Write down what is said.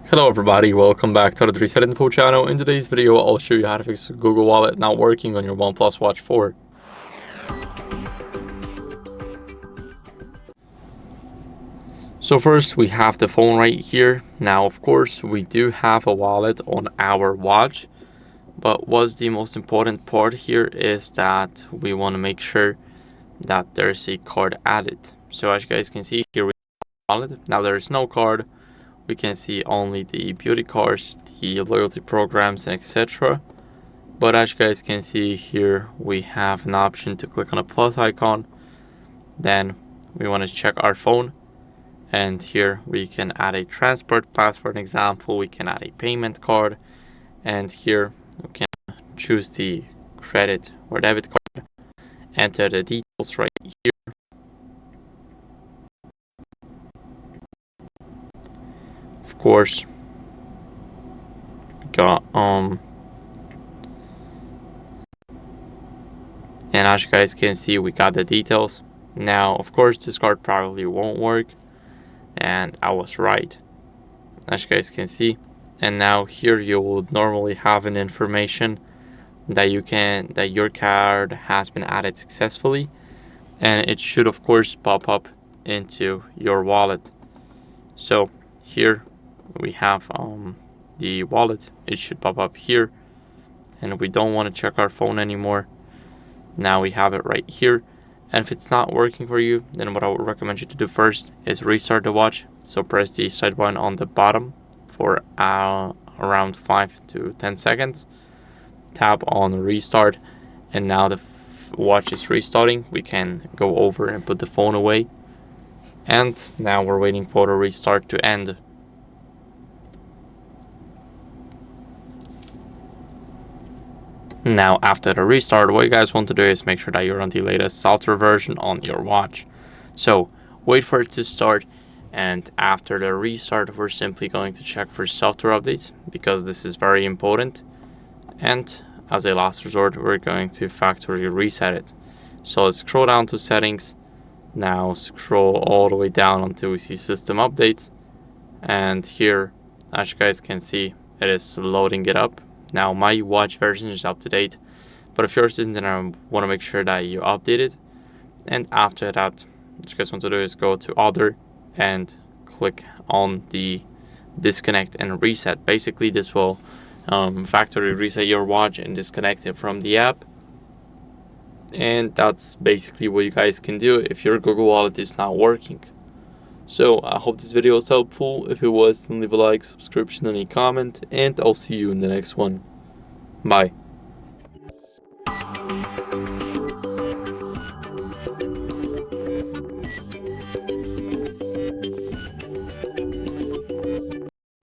Hello everybody, welcome back to the HardReset.Info channel. In today's video, I'll show you how to fix Google Wallet not working on your OnePlus Watch 4. So first, we have the phone right here. Now, of course, we do have a wallet on our watch, but what's the most important part here is that we want to make sure that there's a card added. So as you guys can see here, we have a wallet. Now there's no card. We can see only the beauty cards, the loyalty programs, and etc. But as you guys can see here, we have an option to click on a plus icon. Then we want to check our phone, and here we can add a transport pass, for an example. We can add a payment card, and here we can choose the credit or debit card, enter the details right here. Of course, we got and as you guys can see, we got the details. Now, of course, this card probably won't work, and I was right, as you guys can see. And now here you would normally have an information that your card has been added successfully, and it should of course pop up into your wallet. So here we have the wallet. It should pop up here, and we don't want to check our phone anymore. Now we have it right here. And if it's not working for you, then what I would recommend you to do first is restart the watch. So press the side button on the bottom for around 5 to 10 seconds. Tap on restart, and now the watch is restarting. We can go over and put the phone away, and now we're waiting for the restart to end. Now after the restart, what you guys want to do is make sure that you're on the latest software version on your watch. So wait for it to start, and after the restart, we're simply going to check for software updates because this is very important. And as a last resort, we're going to factory reset it. So let's scroll down to settings. Now scroll all the way down until we see system updates, and here, as you guys can see, it is loading it up. Now my watch version is up to date, but if yours isn't, then I want to make sure that you update it. And after that, what you guys want to do is go to other and click on the disconnect and reset. Basically this will factory reset your watch and disconnect it from the app. And that's basically what you guys can do if your Google Wallet is not working. So I hope this video was helpful. If it was, then leave a like, subscription, and a comment, and I'll see you in the next one. Bye.